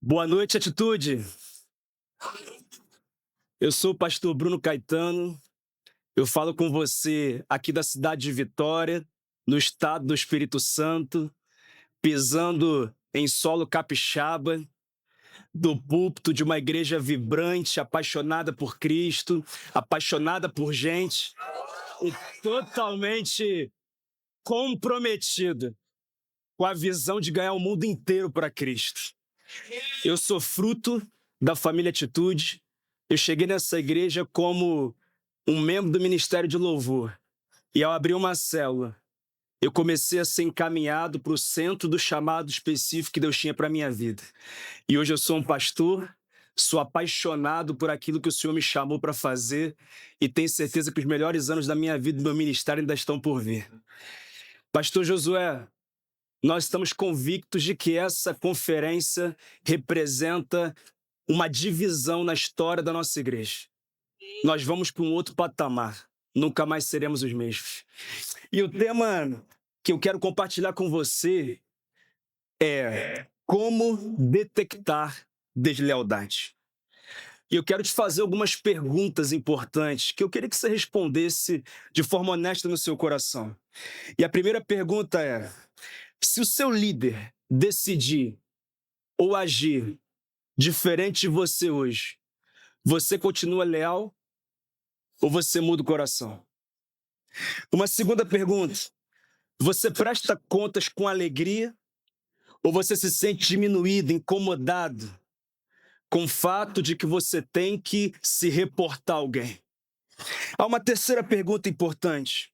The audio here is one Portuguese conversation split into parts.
Boa noite, Atitude. Eu sou o pastor Bruno Caetano. Eu falo com você aqui da cidade de Vitória, no estado do Espírito Santo, pisando em solo capixaba, do púlpito de uma igreja vibrante, apaixonada por Cristo, apaixonada por gente e totalmente comprometida com a visão de ganhar o mundo inteiro para Cristo. Eu sou fruto da família Atitude. Eu cheguei nessa igreja como um membro do Ministério de Louvor. E ao abrir uma célula, eu comecei a ser encaminhado para o centro do chamado específico que Deus tinha para a minha vida. E hoje eu sou um pastor, sou apaixonado por aquilo que o Senhor me chamou para fazer e tenho certeza que os melhores anos da minha vida e do meu ministério ainda estão por vir. Pastor Josué, nós estamos convictos de que essa conferência representa uma divisão na história da nossa igreja. Nós vamos para um outro patamar. Nunca mais seremos os mesmos. E o tema que eu quero compartilhar com você é como detectar deslealdade. E eu quero te fazer algumas perguntas importantes que eu queria que você respondesse de forma honesta no seu coração. E a primeira pergunta é: se o seu líder decidir ou agir diferente de você hoje, você continua leal ou você muda o coração? Uma segunda pergunta: você presta contas com alegria ou você se sente diminuído, incomodado com o fato de que você tem que se reportar a alguém? Há uma terceira pergunta importante: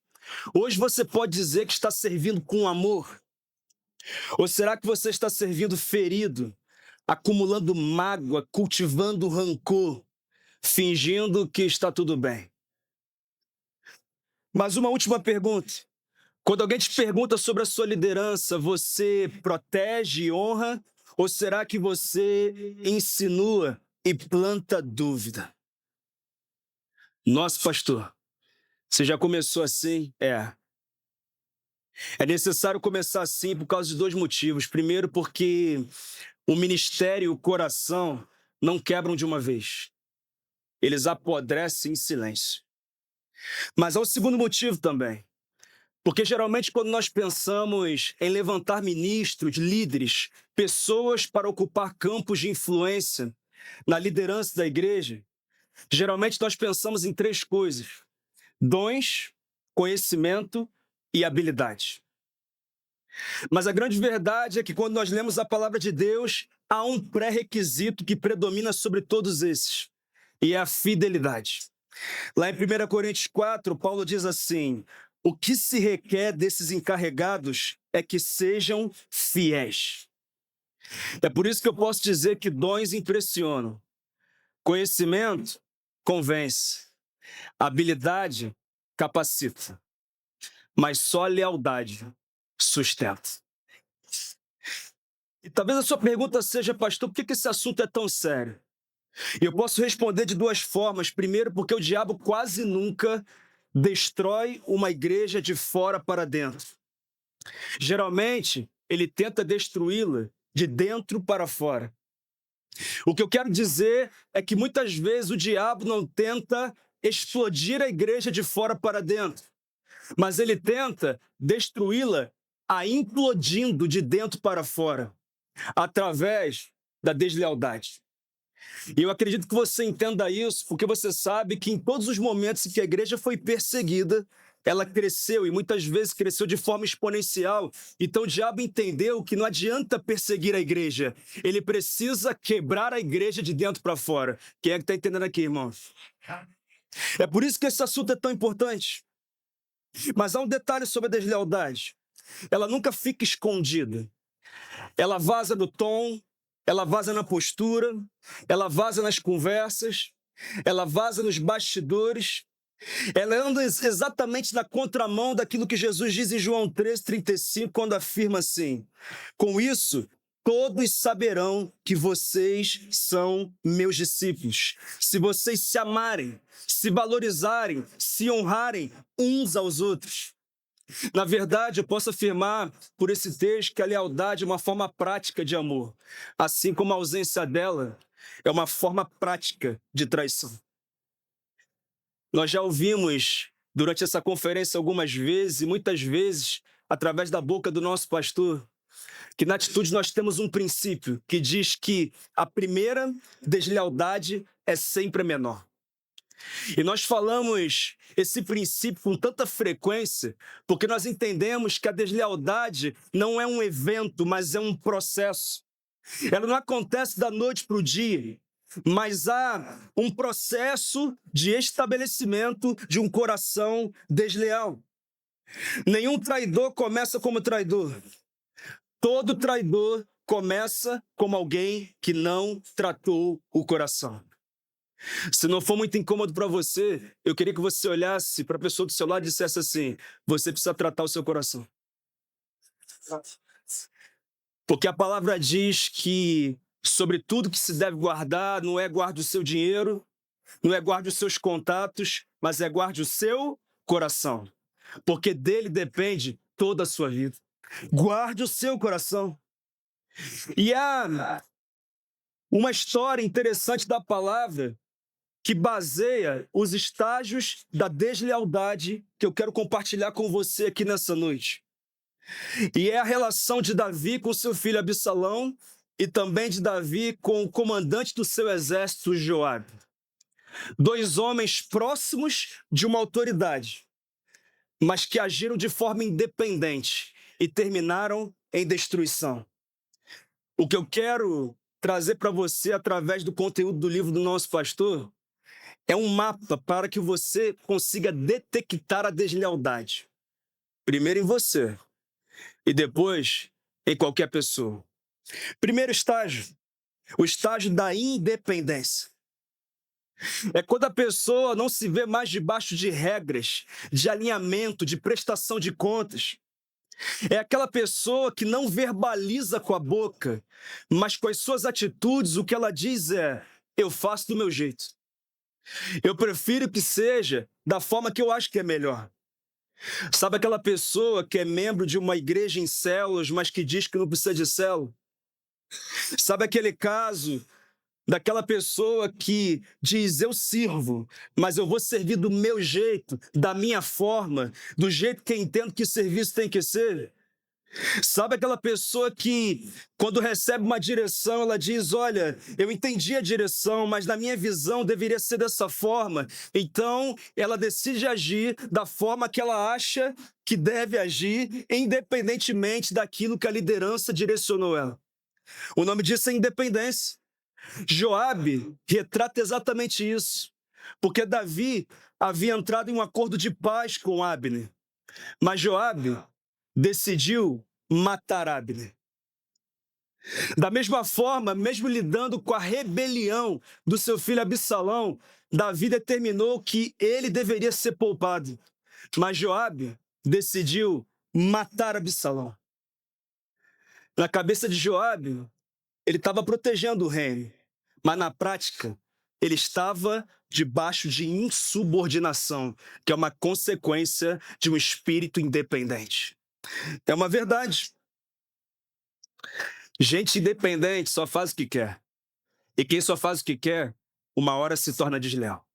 hoje você pode dizer que está servindo com amor? Ou será que você está servindo ferido, acumulando mágoa, cultivando rancor, fingindo que está tudo bem? Mas uma última pergunta: quando alguém te pergunta sobre a sua liderança, você protege e honra? Ou será que você insinua e planta dúvida? Nossa, pastor, você já começou assim? É necessário começar assim por causa de dois motivos. Primeiro, porque o ministério e o coração não quebram de uma vez. Eles apodrecem em silêncio. Mas há um segundo motivo também. Porque geralmente quando nós pensamos em levantar ministros, líderes, pessoas para ocupar campos de influência na liderança da igreja, geralmente nós pensamos em três coisas: dons, conhecimento e habilidade. Mas a grande verdade é que quando nós lemos a palavra de Deus, há um pré-requisito que predomina sobre todos esses, e é a fidelidade. Lá em 1 Coríntios 4, Paulo diz assim: o que se requer desses encarregados é que sejam fiéis. É por isso que eu posso dizer que dons impressionam, conhecimento convence, habilidade capacita, mas só lealdade sustenta. E talvez a sua pergunta seja: pastor, por que esse assunto é tão sério? E eu posso responder de duas formas. Primeiro, porque o diabo quase nunca destrói uma igreja de fora para dentro. Geralmente, ele tenta destruí-la de dentro para fora. O que eu quero dizer é que muitas vezes o diabo não tenta explodir a igreja de fora para dentro, mas ele tenta destruí-la a implodindo de dentro para fora, através da deslealdade. E eu acredito que você entenda isso, porque você sabe que em todos os momentos em que a igreja foi perseguida, ela cresceu, e muitas vezes cresceu de forma exponencial. Então o diabo entendeu que não adianta perseguir a igreja, ele precisa quebrar a igreja de dentro para fora. Quem é que está entendendo aqui, irmãos? É por isso que esse assunto é tão importante. Mas há um detalhe sobre a deslealdade: ela nunca fica escondida. Ela vaza no tom, ela vaza na postura, ela vaza nas conversas, ela vaza nos bastidores. Ela anda exatamente na contramão daquilo que Jesus diz em João 13:35, quando afirma assim: com isso, todos saberão que vocês são meus discípulos, se vocês se amarem, se valorizarem, se honrarem uns aos outros. Na verdade, eu posso afirmar por esse texto que a lealdade é uma forma prática de amor, assim como a ausência dela é uma forma prática de traição. Nós já ouvimos durante essa conferência algumas vezes, e muitas vezes, através da boca do nosso pastor, que na atitude nós temos um princípio que diz que a primeira deslealdade é sempre a menor. E nós falamos esse princípio com tanta frequência, porque nós entendemos que a deslealdade não é um evento, mas é um processo. Ela não acontece da noite para o dia, mas há um processo de estabelecimento de um coração desleal. Nenhum traidor começa como traidor. Todo traidor começa como alguém que não tratou o coração. Se não for muito incômodo para você, eu queria que você olhasse para a pessoa do seu lado e dissesse assim: você precisa tratar o seu coração. Porque a palavra diz que sobre tudo que se deve guardar, não é guarde o seu dinheiro, não é guarde os seus contatos, mas é guarde o seu coração. Porque dele depende toda a sua vida. Guarde o seu coração. E há uma história interessante da palavra que baseia os estágios da deslealdade que eu quero compartilhar com você aqui nessa noite. E é a relação de Davi com seu filho Absalão e também de Davi com o comandante do seu exército, Joabe. Dois homens próximos de uma autoridade, mas que agiram de forma independente e terminaram em destruição. O que eu quero trazer para você através do conteúdo do livro do nosso pastor é um mapa para que você consiga detectar a deslealdade. Primeiro em você e depois em qualquer pessoa. Primeiro estágio, o estágio da independência. É quando a pessoa não se vê mais debaixo de regras, de alinhamento, de prestação de contas. É aquela pessoa que não verbaliza com a boca, mas com as suas atitudes o que ela diz é: eu faço do meu jeito. Eu prefiro que seja da forma que eu acho que é melhor. Sabe aquela pessoa que é membro de uma igreja em células, mas que diz que não precisa de célula? Sabe aquele caso daquela pessoa que diz: eu sirvo, mas eu vou servir do meu jeito, da minha forma, do jeito que eu entendo que o serviço tem que ser? Sabe aquela pessoa que, quando recebe uma direção, ela diz: olha, eu entendi a direção, mas na minha visão deveria ser dessa forma. Então, ela decide agir da forma que ela acha que deve agir, independentemente daquilo que a liderança direcionou ela. O nome disso é independência. Joabe retrata exatamente isso, porque Davi havia entrado em um acordo de paz com Abner, mas Joabe decidiu matar Abner. Da mesma forma, mesmo lidando com a rebelião do seu filho Absalão, Davi determinou que ele deveria ser poupado, mas Joabe decidiu matar Absalão. Na cabeça de Joabe, ele estava protegendo o reino, mas na prática, ele estava debaixo de insubordinação, que é uma consequência de um espírito independente. É uma verdade. Gente independente só faz o que quer. E quem só faz o que quer, uma hora se torna desleal.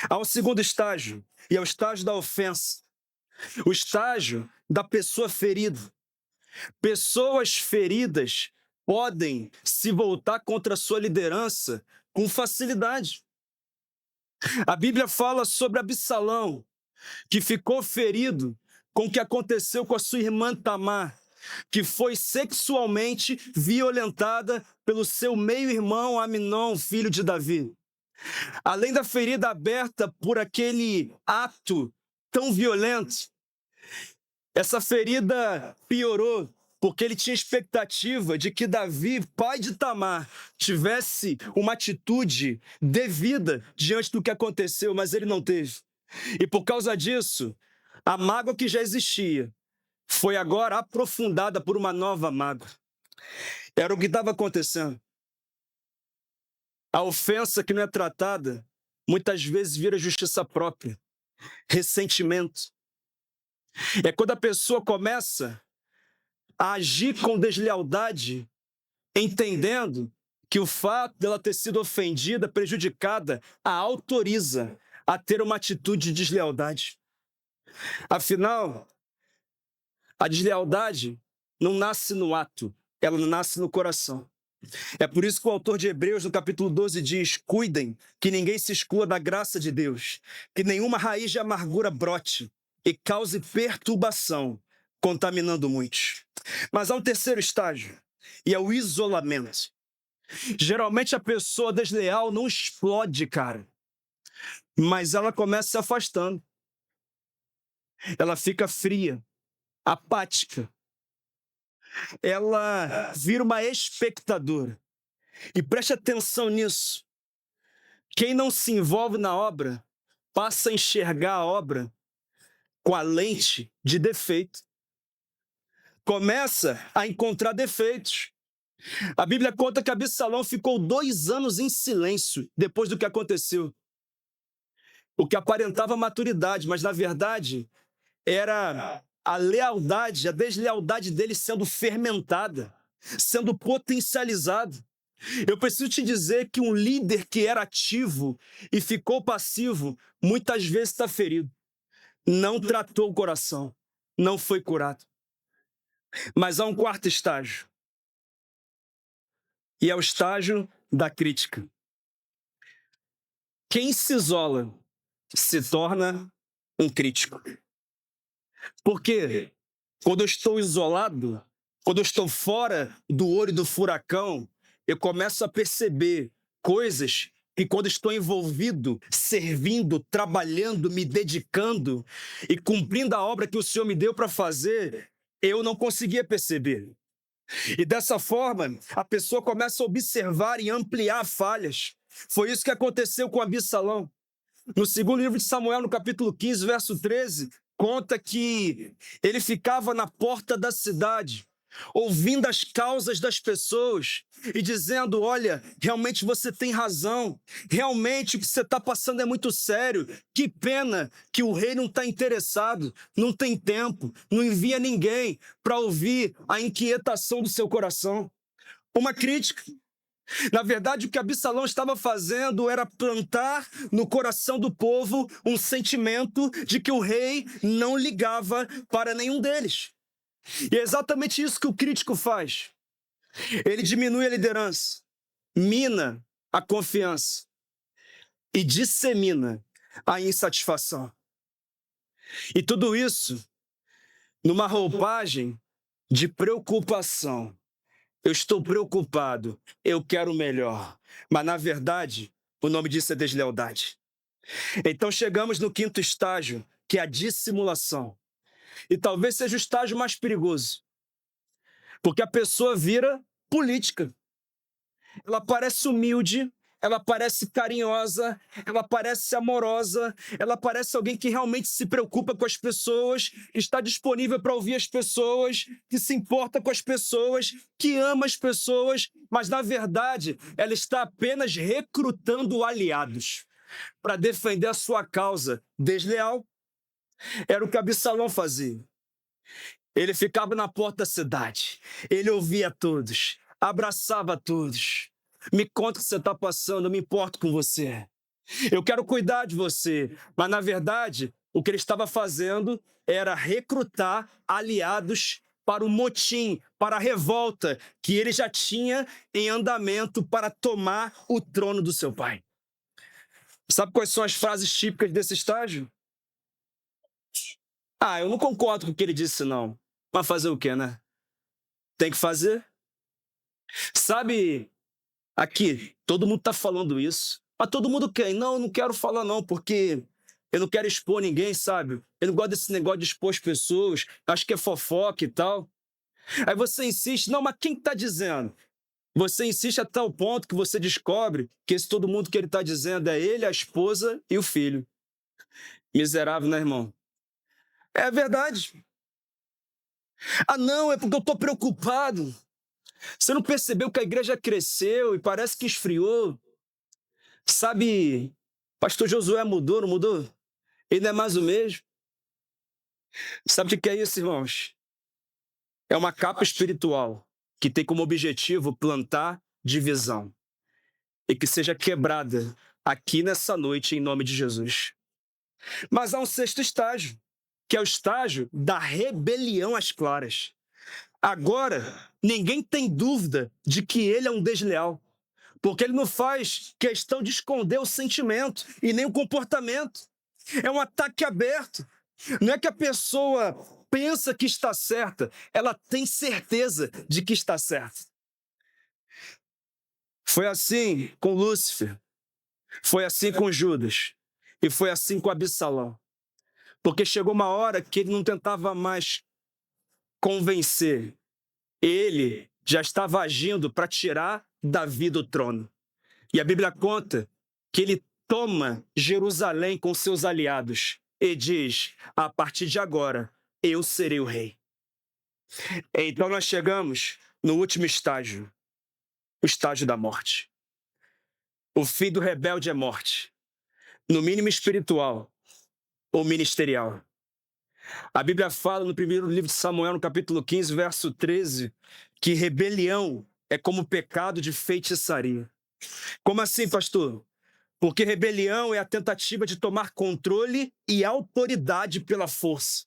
Há um segundo estágio, e é o estágio da ofensa. O estágio da pessoa ferida. Pessoas feridas podem se voltar contra a sua liderança com facilidade. A Bíblia fala sobre Absalão, que ficou ferido com o que aconteceu com a sua irmã Tamar, que foi sexualmente violentada pelo seu meio-irmão Aminon, filho de Davi. Além da ferida aberta por aquele ato tão violento, essa ferida piorou porque ele tinha expectativa de que Davi, pai de Tamar, tivesse uma atitude devida diante do que aconteceu, mas ele não teve. E por causa disso, a mágoa que já existia foi agora aprofundada por uma nova mágoa. Era o que estava acontecendo. A ofensa que não é tratada, muitas vezes vira justiça própria, ressentimento. É quando a pessoa começa a agir com deslealdade, entendendo que o fato dela ter sido ofendida, prejudicada, a autoriza a ter uma atitude de deslealdade. Afinal, a deslealdade não nasce no ato, ela nasce no coração. É por isso que o autor de Hebreus, no capítulo 12, diz: cuidem que ninguém se exclua da graça de Deus, que nenhuma raiz de amargura brote e cause perturbação, contaminando muitos. Mas há um terceiro estágio, e é o isolamento. Geralmente a pessoa desleal não explode, cara, mas ela começa se afastando. Ela fica fria, apática. Ela vira uma espectadora. E preste atenção nisso. Quem não se envolve na obra passa a enxergar a obra com a lente de defeito. Começa a encontrar defeitos. A Bíblia conta que Absalão ficou 2 anos em silêncio depois do que aconteceu. O que aparentava maturidade, mas na verdade era a lealdade, a deslealdade dele sendo fermentada, sendo potencializada. Eu preciso te dizer que um líder que era ativo e ficou passivo, muitas vezes está ferido. Não tratou o coração, não foi curado. Mas há um quarto estágio, e é o estágio da crítica. Quem se isola se torna um crítico. Porque quando eu estou isolado, quando eu estou fora do olho do furacão, eu começo a perceber coisas que quando estou envolvido, servindo, trabalhando, me dedicando e cumprindo a obra que o Senhor me deu para fazer, eu não conseguia perceber. E dessa forma, a pessoa começa a observar e ampliar falhas. Foi isso que aconteceu com Absalão. No segundo livro de Samuel, no capítulo 15, verso 13, conta que ele ficava na porta da cidade, ouvindo as causas das pessoas e dizendo: olha, realmente você tem razão, realmente o que você está passando é muito sério, que pena que o rei não está interessado, não tem tempo, não envia ninguém para ouvir a inquietação do seu coração. Uma crítica. Na verdade, o que Absalão estava fazendo era plantar no coração do povo um sentimento de que o rei não ligava para nenhum deles. E é exatamente isso que o crítico faz. Ele diminui a liderança, mina a confiança e dissemina a insatisfação. E tudo isso numa roupagem de preocupação. Eu estou preocupado, eu quero o melhor. Mas, na verdade, o nome disso é deslealdade. Então, chegamos no quinto estágio, que é a dissimulação. E talvez seja o estágio mais perigoso. Porque a pessoa vira política. Ela parece humilde, ela parece carinhosa, ela parece amorosa, ela parece alguém que realmente se preocupa com as pessoas, está disponível para ouvir as pessoas, que se importa com as pessoas, que ama as pessoas, mas na verdade ela está apenas recrutando aliados para defender a sua causa desleal. Era o que Absalão fazia. Ele ficava na porta da cidade, ele ouvia todos, abraçava todos. Me conta o que você está passando, eu me importo com você. Eu quero cuidar de você. Mas, na verdade, o que ele estava fazendo era recrutar aliados para o motim, para a revolta que ele já tinha em andamento para tomar o trono do seu pai. Sabe quais são as frases típicas desse estágio? Eu não concordo com o que ele disse, não. Mas fazer o quê, né? Tem que fazer. Sabe, aqui, todo mundo tá falando isso. Mas todo mundo quer. Não, eu não quero falar não, porque eu não quero expor ninguém, sabe? Eu não gosto desse negócio de expor as pessoas. Acho que é fofoca e tal. Aí você insiste. Não, mas quem tá dizendo? Você insiste até o ponto que você descobre que esse todo mundo que ele tá dizendo é ele, a esposa e o filho. Miserável, né, irmão? É verdade. Não, é porque eu tô preocupado. Você não percebeu que a igreja cresceu e parece que esfriou? Sabe, pastor Josué mudou, não mudou? Ele não é mais o mesmo. Sabe o que é isso, irmãos? É uma capa espiritual que tem como objetivo plantar divisão e que seja quebrada aqui nessa noite em nome de Jesus. Mas há um sexto estágio, que é o estágio da rebelião às claras. Agora, ninguém tem dúvida de que ele é um desleal, porque ele não faz questão de esconder o sentimento e nem o comportamento. É um ataque aberto. Não é que a pessoa pensa que está certa, ela tem certeza de que está certa. Foi assim com Lúcifer, foi assim com Judas e foi assim com Absalão. Porque chegou uma hora que ele não tentava mais convencer, ele já estava agindo para tirar Davi do trono. E a Bíblia conta que ele toma Jerusalém com seus aliados e diz: a partir de agora, eu serei o rei. Então nós chegamos no último estágio, o estágio da morte. O fim do rebelde é morte, no mínimo espiritual ou ministerial. A Bíblia fala no primeiro livro de Samuel, no capítulo 15, verso 13, que rebelião é como pecado de feitiçaria. Como assim, pastor? Porque rebelião é a tentativa de tomar controle e autoridade pela força.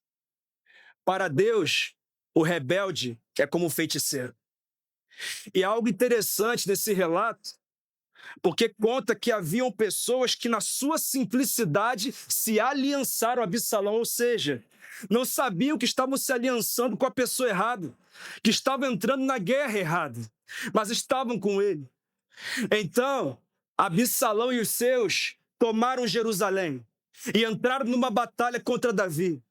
Para Deus, o rebelde é como um feiticeiro. E há algo interessante nesse relato, porque conta que haviam pessoas que, na sua simplicidade, se aliançaram a Absalão, ou seja, não sabiam que estavam se aliançando com a pessoa errada, que estavam entrando na guerra errada, mas estavam com ele. Então, Absalão e os seus tomaram Jerusalém e entraram numa batalha contra Davi.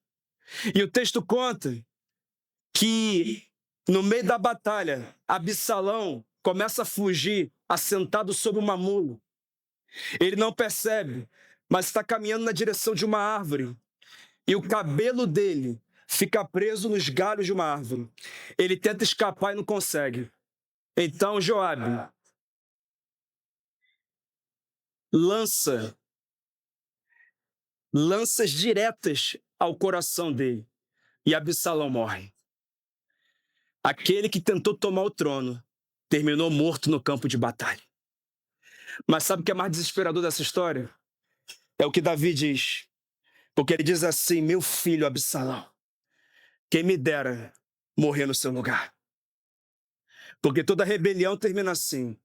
E o texto conta que, no meio da batalha, Absalão começa a fugir, assentado sobre uma mula. Ele não percebe, mas está caminhando na direção de uma árvore. E o cabelo dele fica preso nos galhos de uma árvore. Ele tenta escapar e não consegue. Então Joabe lança lanças diretas ao coração dele. E Absalão morre. Aquele que tentou tomar o trono terminou morto no campo de batalha. Mas sabe o que é mais desesperador dessa história? É o que Davi diz. Porque ele diz assim: meu filho Absalão, quem me dera morrer no seu lugar. Porque toda rebelião termina assim: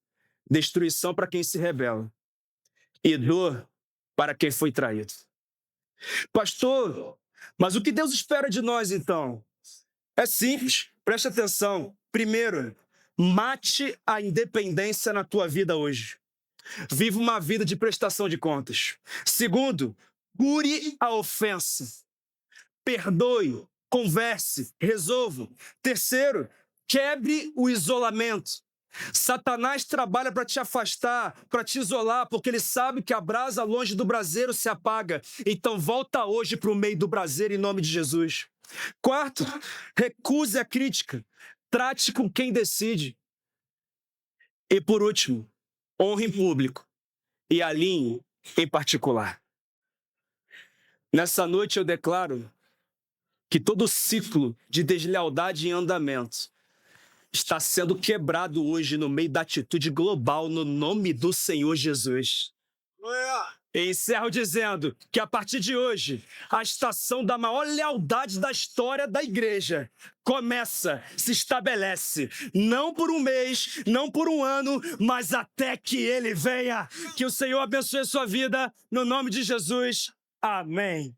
destruição para quem se rebela e dor para quem foi traído. Pastor, mas o que Deus espera de nós então? É simples, preste atenção. Primeiro, mate a independência na tua vida hoje. Viva uma vida de prestação de contas. Segundo, cure a ofensa. Perdoe, converse, resolva. Terceiro, quebre o isolamento. Satanás trabalha para te afastar, para te isolar, porque ele sabe que a brasa longe do braseiro se apaga. Então volta hoje para o meio do braseiro em nome de Jesus. Quarto, recuse a crítica. Trate com quem decide. E por último, honre em público e alinhe em particular. Nessa noite eu declaro que todo ciclo de deslealdade em andamento está sendo quebrado hoje no meio da atitude global no nome do Senhor Jesus. E encerro dizendo que a partir de hoje, a estação da maior lealdade da história da igreja começa, se estabelece, não por um mês, não por um ano, mas até que ele venha. Que o Senhor abençoe a sua vida, no nome de Jesus. Amém.